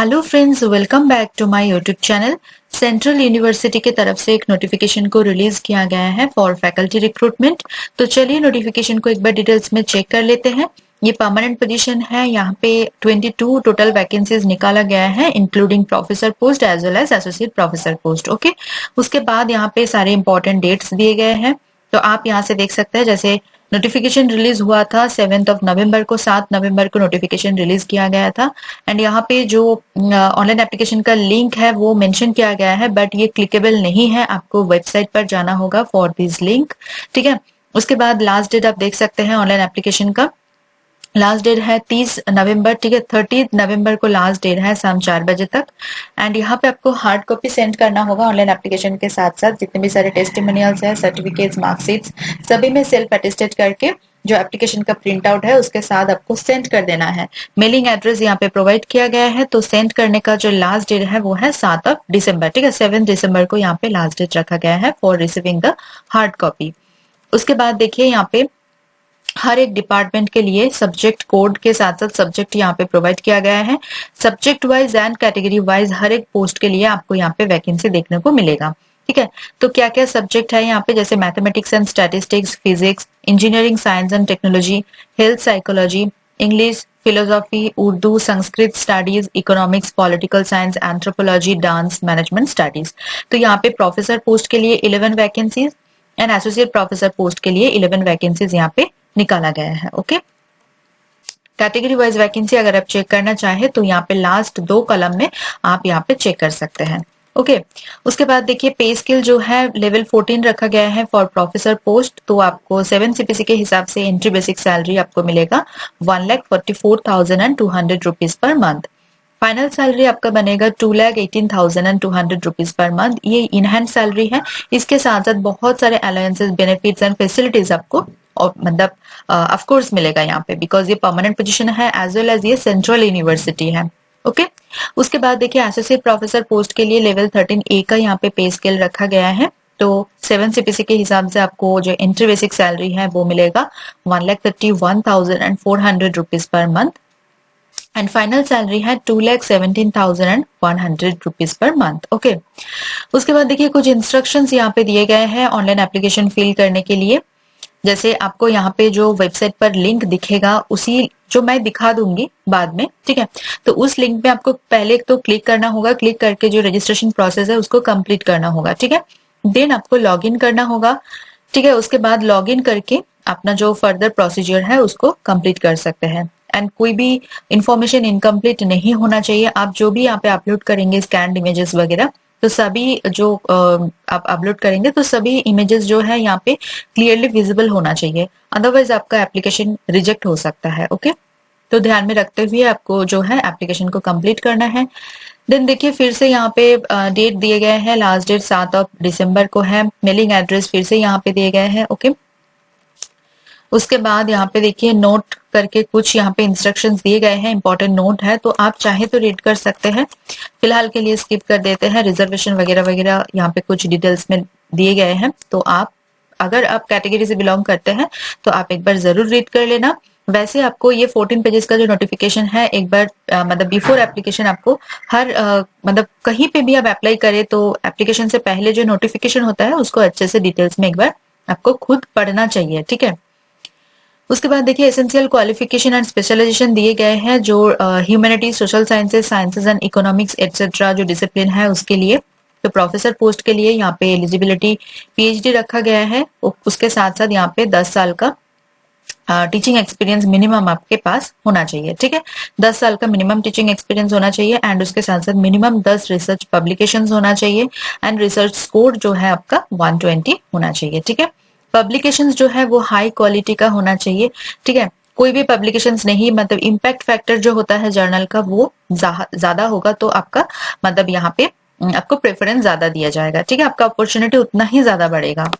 Hello friends, welcome back to my YouTube channel. Central university की तरफ से एक नोटिफिकेशन को रिलीज किया गया है फॉर फैकल्टी रिक्रूटमेंट। तो चलिए नोटिफिकेशन को एक बार डिटेल्स में चेक कर लेते हैं। ये परमानेंट पोजीशन है। यहाँ पे 22 टोटल वैकेंसीज निकाला गया है, including professor post as well as associate professor post. Okay, उसके बाद यहाँ पे सारे इंपॉर्टेंट डेट्स दिए गए हैं। तो आप यहाँ से देख सकते हैं, जैसे नोटिफिकेशन रिलीज हुआ था 7 नवंबर को, 7 नवंबर को नोटिफिकेशन रिलीज किया गया था। एंड यहाँ पे जो ऑनलाइन एप्लीकेशन का लिंक है वो मेंशन किया गया है, बट ये क्लिकेबल नहीं है। आपको वेबसाइट पर जाना होगा फॉर दिस लिंक, ठीक है। उसके बाद लास्ट डेट आप देख सकते हैं ऑनलाइन एप्लीकेशन का। लास्ट डेट है 30 नवंबर, ठीक है। 30 नवंबर को लास्ट डेट है शाम 4 बजे तक। एंड यहाँ पे आपको हार्ड कॉपी सेंड करना होगा ऑनलाइन एप्लीकेशन के साथ साथ जितने भी सारे टेस्टिमोनियल्स है, सर्टिफिकेट्स, मार्कशीट्स, सभी में सेल्फ अटेस्टेड करके जो एप्लीकेशन का प्रिंट आउट है उसके साथ आपको सेंड कर देना है। मेलिंग एड्रेस यहाँ पे प्रोवाइड किया गया है। तो सेंड करने का जो लास्ट डेट है वो है 7 दिसंबर, ठीक है। 7 दिसंबर को यहाँ पे लास्ट डेट रखा गया है for receiving the hard copy. उसके बाद देखिए यहाँ पे हर एक डिपार्टमेंट के लिए सब्जेक्ट कोड के साथ साथ सब्जेक्ट यहाँ पे प्रोवाइड किया गया है। Subject wise and category wise हर एक पोस्ट के लिए आपको यहाँ पे वैकेंसी देखने को मिलेगा, ठीक है। तो क्या क्या सब्जेक्ट है यहाँ पे, जैसे mathematics and statistics, physics, engineering science and technology, health psychology, English, philosophy, Urdu, Sanskrit studies, economics, political science, anthropology, dance, management studies. तो यहाँ पे प्रोफेसर पोस्ट के लिए 11 vacancies and associate professor post के लिए 11 वैकेंसीज यहाँ पे निकाला गया है। ओके, कैटेगरी वाइज वैकेंसी अगर आप चेक करना चाहे तो यहाँ पे लास्ट 2 कॉलम में आप यहाँ पे चेक कर सकते हैं। ओके, उसके बाद देखिए पे स्केल जो है लेवल 14 रखा गया है फॉर प्रोफेसर पोस्ट। तो आपको 7 CPC के हिसाब से एंट्री बेसिक सैलरी आपको मिलेगा 1,44,200 rupees per month. Final salary आपका बनेगा 2,18,200 रुपीज पर मंथ। ये इनहैंड सैलरी है। इसके साथ साथ बहुत सारे अलायंसेस, बेनिफिट्स एंड फैसिलिटीज आपको और मतलब ऑफ कोर्स मिलेगा यहाँ पे, बिकॉज ये परमानेंट पोजीशन है एज वेल एज ये सेंट्रल यूनिवर्सिटी है। ओके, उसके बाद देखिए एसोसिएट प्रोफेसर पोस्ट के लिए लेवल 13A का यहाँ पे पे स्केल रखा गया है। तो 7 CPC के हिसाब से आपको जो एंट्री बेसिक सैलरी है वो मिलेगा 1,31,400 rupees per month and final salary है 2,17,100 रुपीज पर मंथ। ओके, उसके बाद देखिए कुछ इंस्ट्रक्शंस यहाँ पे दिए गए हैं ऑनलाइन एप्लीकेशन फिल करने के लिए। जैसे आपको यहाँ पे जो वेबसाइट पर लिंक दिखेगा उसी जो मैं दिखा दूंगी बाद में, ठीक है। तो उस लिंक पे आपको पहले तो क्लिक करना होगा। क्लिक करके जो रजिस्ट्रेशन प्रोसेस है उसको कंप्लीट करना होगा, ठीक है। देन आपको लॉग इन करना होगा, ठीक है। उसके बाद लॉग इन करके अपना जो फर्दर प्रोसीजर है उसको कंप्लीट कर सकते हैं। एंड कोई भी इंफॉर्मेशन इनकम्प्लीट नहीं होना चाहिए। आप जो भी यहाँ पे अपलोड करेंगे स्कैन्ड इमेजेस वगैरह, तो सभी जो आप अपलोड करेंगे तो सभी इमेजेस जो है यहाँ पे क्लियरली विजिबल होना चाहिए, अदरवाइज आपका एप्लीकेशन रिजेक्ट हो सकता है। ओके, तो ध्यान में रखते हुए आपको जो है एप्लीकेशन को कंप्लीट करना है। देन देखिए फिर से यहाँ पे डेट दिए गए हैं। लास्ट डेट 7 दिसंबर को है। मेलिंग एड्रेस फिर से यहाँ पे दिए गए हैं। ओके, उसके बाद यहाँ पे देखिए नोट करके कुछ यहाँ पे इंस्ट्रक्शंस दिए गए हैं, इंपॉर्टेंट नोट है, तो आप चाहे तो रीड कर सकते हैं। फिलहाल के लिए स्किप कर देते हैं। रिजर्वेशन वगैरह वगैरह यहाँ पे कुछ डिटेल्स में दिए गए हैं, तो आप अगर आप कैटेगरी से बिलोंग करते हैं तो आप एक बार जरूर रीड कर लेना। वैसे आपको ये 14 पेजेस का जो नोटिफिकेशन है एक बार मतलब बिफोर एप्लीकेशन आपको हर मतलब कहीं पे भी आप अप्लाई करें तो एप्लीकेशन से पहले जो नोटिफिकेशन होता है उसको अच्छे से डिटेल्स में एक बार आपको खुद पढ़ना चाहिए, ठीक है। उसके बाद देखिए एसेंशियल क्वालिफिकेशन एंड स्पेशलाइजेशन दिए गए हैं जो humanities, social sciences, sciences and economics etcetera जो डिसिप्लिन है उसके लिए। तो प्रोफेसर पोस्ट के लिए यहाँ पे एलिजिबिलिटी PhD रखा गया है। उसके साथ साथ यहाँ पे 10 साल का टीचिंग एक्सपीरियंस मिनिमम आपके पास होना चाहिए, ठीक है। 10 साल का मिनिमम टीचिंग एक्सपीरियंस होना चाहिए एंड उसके साथ साथ मिनिमम 10 रिसर्च पब्लिकेशंस होना चाहिए एंड रिसर्च स्कोर जो है आपका 120 होना चाहिए, ठीक है। पब्लिकेशंस जो है वो हाई क्वालिटी का होना चाहिए, ठीक है। कोई भी पब्लिकेशंस नहीं, मतलब इम्पैक्ट फैक्टर जो होता है जर्नल का वो ज्यादा होगा तो आपका मतलब यहाँ पे आपको प्रेफरेंस ज्यादा दिया जाएगा, ठीक है। आपका अपॉर्चुनिटी उतना ही ज्यादा बढ़ेगा।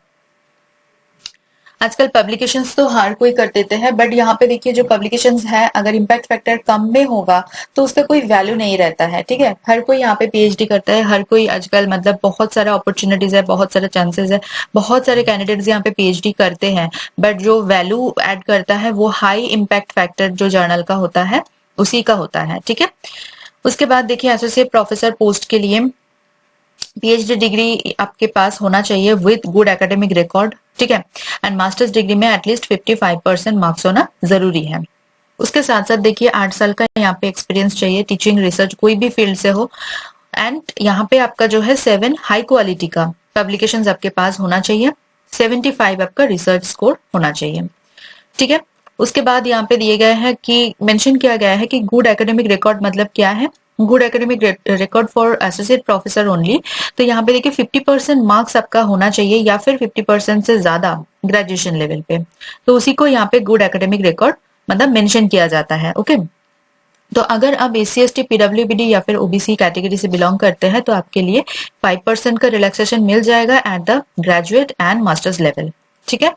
आजकल पब्लिकेशंस तो हर कोई कर देते हैं, बट यहाँ पे देखिए जो पब्लिकेशंस है अगर इम्पैक्ट फैक्टर कम में होगा तो उसका कोई वैल्यू नहीं रहता है, ठीक है। हर कोई यहाँ पे PhD करता है, हर कोई आजकल मतलब बहुत सारा अपॉर्चुनिटीज है, बहुत सारे चांसेस है, बहुत सारे कैंडिडेट्स यहाँ पे PhD करते हैं, बट जो वैल्यू ऐड करता है वो हाई इम्पैक्ट फैक्टर जो जर्नल का होता है उसी का होता है, ठीक है। उसके बाद देखिए एसोसिएट प्रोफेसर पोस्ट के लिए पीएचडी डिग्री आपके पास होना चाहिए विद गुड एकेडमिक रिकॉर्ड, ठीक है, एंड मास्टर्स डिग्री में एटलीस्ट 55% मार्क्स होना जरूरी है। उसके साथ साथ देखिए 8 साल का यहाँ पे एक्सपीरियंस चाहिए, टीचिंग रिसर्च कोई भी फील्ड से हो, एंड यहाँ पे आपका जो है 7 हाई क्वालिटी का पब्लिकेशंस आपके पास होना चाहिए, 75 आपका रिसर्च स्कोर होना चाहिए, ठीक है। उसके बाद यहाँ पे दिए गए हैं कि मेंशन किया गया है कि गुड एकेडमिक रिकॉर्ड मतलब क्या है, good academic record for associate professor only. तो यहाँ पे देखिए 50% मार्क्स आपका होना चाहिए या फिर 50% से ज्यादा ग्रेजुएशन लेवल पे, तो उसी को यहाँ पे गुड एकेडमिक रिकॉर्ड मतलब मेंशन किया जाता है, ओके। तो अगर आप एससी एसटी पीडब्ल्यूबीडी या फिर ओबीसी कैटेगरी से बिलोंग करते हैं तो आपके लिए 5% का रिलैक्सेशन मिल जाएगा at the graduate and masters level, ठीक है।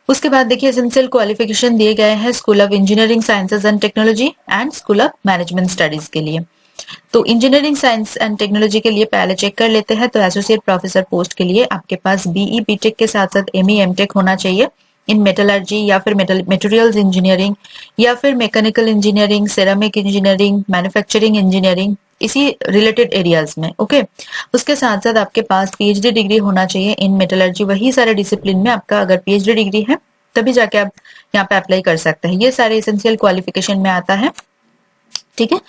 उसके बाद देखिए एसेंशियल क्वालिफिकेशन दिए गए हैं school of engineering sciences and technology and school of management studies के लिए। तो इंजीनियरिंग साइंस एंड टेक्नोलॉजी के लिए पहले चेक कर लेते हैं। तो एसोसिएट प्रोफेसर पोस्ट के लिए आपके पास बीई बीटेक के साथ साथ एमई एमटेक होना चाहिए इन मेटलर्जी या फिर मटेरियल्स इंजीनियरिंग या फिर mechanical engineering, ceramic engineering, manufacturing engineering, इसी रिलेटेड एरियाज में, ओके। उसके साथ साथ आपके पास पीएचडी डिग्री होना चाहिए इन मेटलर्जी, वही सारे डिसिप्लिन में आपका अगर पीएचडी डिग्री है तभी जाके आप यहाँ पे अप्लाई कर सकते हैं। ये सारे एसेंशियल क्वालिफिकेशन में आता है, ठीक है।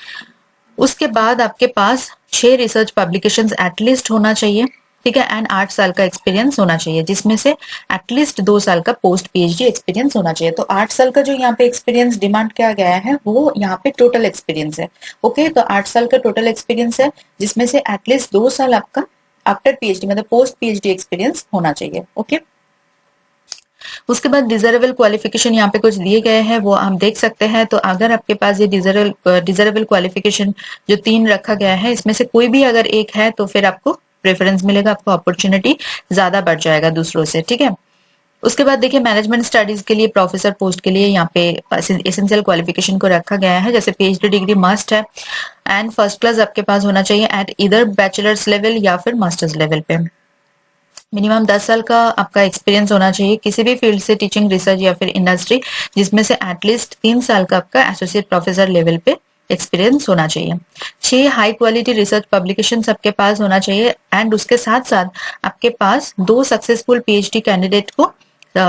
उसके बाद आपके पास 6 रिसर्च पब्लिकेशंस एटलीस्ट होना चाहिए, ठीक है, एंड 8 साल का एक्सपीरियंस होना चाहिए जिसमें से एटलीस्ट 2 साल का पोस्ट पीएचडी एक्सपीरियंस होना चाहिए। तो 8 साल का जो यहाँ पे एक्सपीरियंस डिमांड किया गया है वो यहाँ पे टोटल एक्सपीरियंस है, ओके। तो 8 साल का टोटल एक्सपीरियंस है जिसमें से एटलीस्ट 2 साल आपका आफ्टर पीएचडी मतलब पोस्ट पीएचडी एक्सपीरियंस होना चाहिए, ओके। उसके बाद डिजरेबल क्वालिफिकेशन यहाँ पे कुछ दिए गए हैं वो हम देख सकते हैं। तो अगर आपके पास ये डिजरेबल क्वालिफिकेशन जो 3 रखा गया है इसमें से कोई भी अगर एक है तो फिर आपको प्रेफरेंस मिलेगा, आपको अपॉर्चुनिटी ज्यादा बढ़ जाएगा दूसरों से, ठीक है। उसके बाद देखिए मैनेजमेंट स्टडीज के लिए प्रोफेसर पोस्ट के लिए यहाँ पे एसेंशियल क्वालिफिकेशन को रखा गया है, जैसे पीएचडी डिग्री मस्ट है एंड फर्स्ट क्लास आपके पास होना चाहिए एट इधर बैचलर्स लेवल या फिर मास्टर्स लेवल पे। मिनिमम 10 साल का आपका एक्सपीरियंस होना चाहिए किसी भी फील्ड से, टीचिंग, रिसर्च या फिर इंडस्ट्री, जिसमें से एटलीस्ट 3 साल का आपका एसोसिएट प्रोफेसर लेवल पे एक्सपीरियंस होना चाहिए। 6 हाई क्वालिटी रिसर्च पब्लिकेशन आपके पास होना चाहिए एंड उसके साथ साथ आपके पास 2 सक्सेसफुल पीएचडी कैंडिडेट को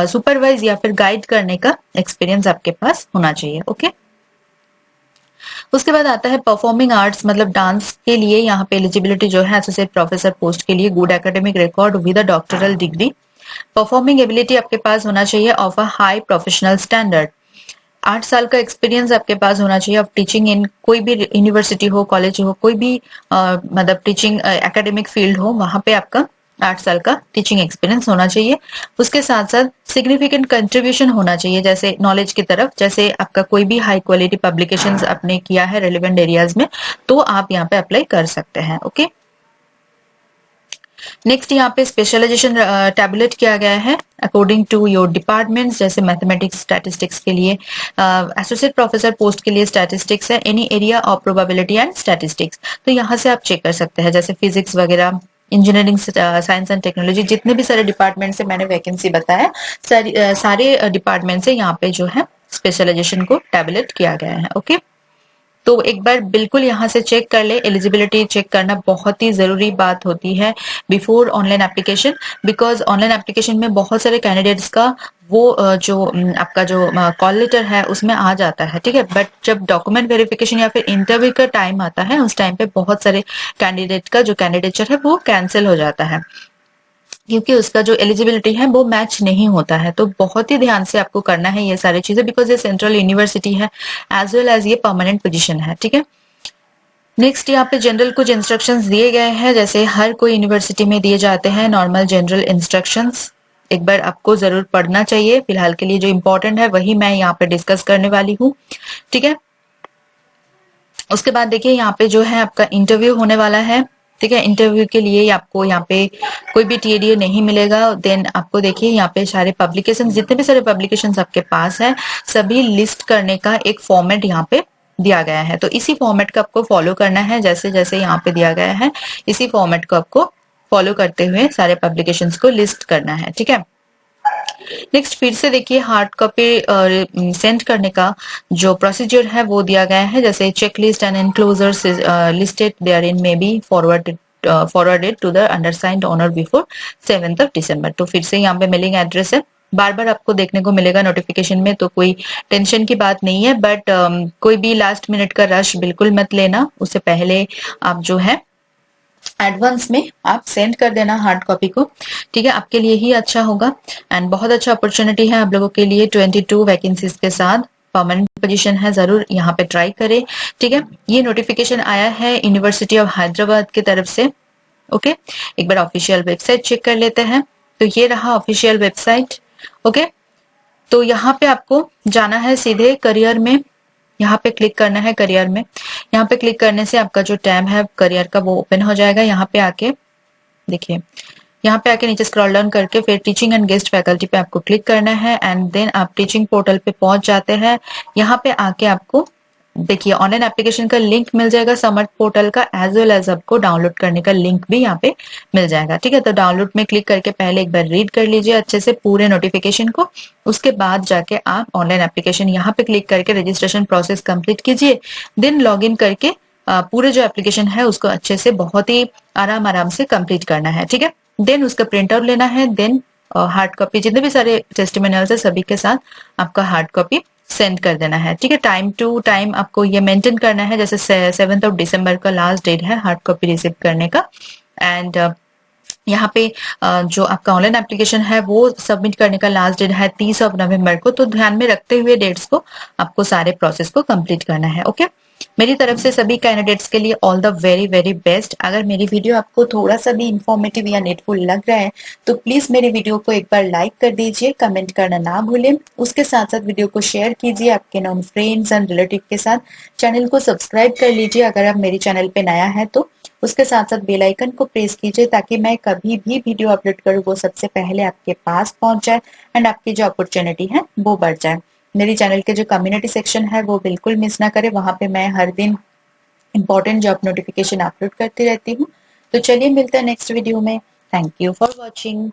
सुपरवाइज या फिर गाइड करने का एक्सपीरियंस आपके पास होना चाहिए, ओके। उसके बाद आता है परफॉर्मिंग आर्ट्स मतलब डांस के लिए यहाँ पे एलिजिबिलिटी जो है एसोसिएट प्रोफेसर पोस्ट के लिए good academic record with a doctoral degree, performing ability आपके पास होना चाहिए of a high professional standard, 8 साल का एक्सपीरियंस आपके पास होना चाहिए ऑफ टीचिंग इन कोई भी यूनिवर्सिटी हो, कॉलेज हो, कोई भी मतलब टीचिंग एकेडमिक फील्ड हो, वहां पे आपका 8 साल का टीचिंग एक्सपीरियंस होना चाहिए। उसके साथ साथ सिग्निफिकेंट कंट्रीब्यूशन होना चाहिए जैसे नॉलेज की तरफ, जैसे आपका कोई भी हाई क्वालिटी पब्लिकेशंस आपने किया है रेलिवेंट एरियाज में तो आप यहाँ पे अप्लाई कर सकते हैं, ओके। नेक्स्ट यहाँ पे स्पेशलाइजेशन टैबुलेट किया गया है अकॉर्डिंग टू योर डिपार्टमेंट्स, जैसे मैथमेटिक्स स्टैटिस्टिक्स के लिए एसोसिएट प्रोफेसर पोस्ट के लिए स्टैटिस्टिक्स है, any area of probability and statistics. तो यहाँ से आप चेक कर सकते हैं जैसे फिजिक्स वगैरह, इंजीनियरिंग, साइंस एंड टेक्नोलॉजी, जितने भी सारे डिपार्टमेंट से मैंने वैकेंसी बताया सारे डिपार्टमेंट से यहाँ पे जो है स्पेशलाइजेशन को टैबुलेट किया गया है, ओके। तो एक बार बिल्कुल यहाँ से चेक कर ले, एलिजिबिलिटी चेक करना बहुत ही जरूरी बात होती है before online application, because online application में बहुत सारे कैंडिडेट्स का वो जो आपका जो कॉल लेटर है उसमें आ जाता है, ठीक है, बट जब डॉक्यूमेंट वेरिफिकेशन या फिर इंटरव्यू का टाइम आता है उस टाइम पे बहुत सारे कैंडिडेट का जो कैंडिडेचर है वो कैंसिल हो जाता है क्योंकि उसका जो एलिजिबिलिटी है वो मैच नहीं होता है। तो बहुत ही ध्यान से आपको करना है ये सारी चीजें, बिकॉज ये सेंट्रल यूनिवर्सिटी है एज वेल एज ये परमानेंट पोजीशन है, ठीक है। नेक्स्ट यहाँ पे जनरल कुछ इंस्ट्रक्शंस दिए गए हैं जैसे हर कोई यूनिवर्सिटी में दिए जाते हैं नॉर्मल जनरल इंस्ट्रक्शंस, एक बार आपको जरूर पढ़ना चाहिए। फिलहाल के लिए जो इंपॉर्टेंट है वही मैं यहाँ पे डिस्कस करने वाली हूँ, ठीक है। उसके बाद देखिए यहाँ पे जो है आपका इंटरव्यू होने वाला है, ठीक है। इंटरव्यू के लिए आपको यहाँ पे कोई भी टीएडीए नहीं मिलेगा। देन आपको देखिए यहाँ पे सारे पब्लिकेशन, जितने भी सारे पब्लिकेशन आपके पास है सभी लिस्ट करने का एक फॉर्मेट यहाँ पे दिया गया है। तो इसी फॉर्मेट को आपको फॉलो करना है, जैसे जैसे यहाँ पे दिया गया है इसी फॉर्मेट को आपको फॉलो करते हुए सारे पब्लिकेशंस को लिस्ट करना है, ठीक है। नेक्स्ट फिर से देखिए हार्ड कॉपी सेंड करने का जो प्रोसीजर है वो दिया गया है, जैसे check list and enclosures listed therein may be forwarded to the undersigned owner before 7th of December। तो फिर से यहाँ पे मेलिंग एड्रेस है, बार बार आपको देखने को मिलेगा नोटिफिकेशन में, तो कोई टेंशन की बात नहीं है। बट कोई भी लास्ट मिनट का रश बिल्कुल मत लेना, उससे पहले आप जो है एडवांस में आप सेंड कर देना हार्ड कॉपी को, ठीक है, आपके लिए ही अच्छा होगा। एंड बहुत अच्छा अपॉर्चुनिटी है आप लोगों के लिए, 22 वैकेंसीज के साथ परमानेंट पोजीशन है, जरूर यहाँ पे ट्राई करें, ठीक है। ये नोटिफिकेशन आया है यूनिवर्सिटी ऑफ हैदराबाद की तरफ से, ओके। एक बार ऑफिशियल वेबसाइट चेक कर लेते हैं। तो ये रहा ऑफिशियल वेबसाइट, ओके। तो यहाँ पे आपको जाना है सीधे करियर में, यहाँ पे क्लिक करना है करियर में। यहाँ पे क्लिक करने से आपका जो टैब है करियर का वो ओपन हो जाएगा। यहाँ पे आके देखिए, यहाँ पे आके नीचे स्क्रॉल डाउन करके फिर टीचिंग एंड गेस्ट फैकल्टी पे आपको क्लिक करना है एंड देन आप टीचिंग पोर्टल पे पहुंच जाते हैं। यहाँ पे आके आपको देखिए ऑनलाइन एप्लीकेशन का लिंक मिल जाएगा समर्थ पोर्टल का, एज वेल एज आपको डाउनलोड करने का लिंक भी यहाँ पे मिल जाएगा, ठीक है। तो डाउनलोड में क्लिक करके पहले एक बार रीड कर लीजिए अच्छे से पूरे नोटिफिकेशन को, उसके बाद जाके आप ऑनलाइन एप्लीकेशन यहाँ पे क्लिक करके रजिस्ट्रेशन प्रोसेस कंप्लीट कीजिए। देन लॉग इन करके पूरे जो एप्लीकेशन है उसको अच्छे से बहुत ही आराम से कंप्लीट करना है, ठीक है। देन उसका प्रिंट आउट लेना है, देन हार्ड कॉपी जितने भी सारे टेस्टिमोनियल्स है सभी के साथ आपका हार्ड कॉपी सेंड कर देना है, ठीक है। टाइम टू टाइम आपको ये मेंटेन करना है, जैसे 7th of December का लास्ट डेट है हार्ड कॉपी रिसीव करने का। एंड यहाँ पे जो आपका ऑनलाइन एप्लीकेशन है वो सबमिट करने का लास्ट डेट है 30 नवंबर को। तो ध्यान में रखते हुए डेट्स को आपको सारे प्रोसेस को कंप्लीट करना है, ओके। मेरी तरफ से सभी कैंडिडेट्स के लिए all the very very best. अगर मेरी वीडियो आपको थोड़ा सा भी इंफॉर्मेटिव या नीडफुल लग रहा है तो प्लीज मेरी वीडियो को एक बार लाइक कर दीजिए, कमेंट करना ना भूलें, उसके साथ साथ वीडियो को शेयर कीजिए आपके नॉन फ्रेंड्स एंड रिलेटिव के साथ। चैनल को सब्सक्राइब कर लीजिए अगर आप मेरे चैनल पे नया है तो, उसके साथ साथ बेल आइकन को प्रेस कीजिए ताकि मैं कभी भी वीडियो अपलोड करूँ वो सबसे पहले आपके पास पहुंच जाए एंड आपकी जो अपॉर्चुनिटी है वो बढ़ जाए। मेरी चैनल के जो कम्युनिटी सेक्शन है वो बिल्कुल मिस ना करें, वहां पे मैं हर दिन इंपॉर्टेंट जॉब नोटिफिकेशन अपलोड करती रहती हूँ। तो चलिए मिलते हैं नेक्स्ट वीडियो में। Thank you for watching.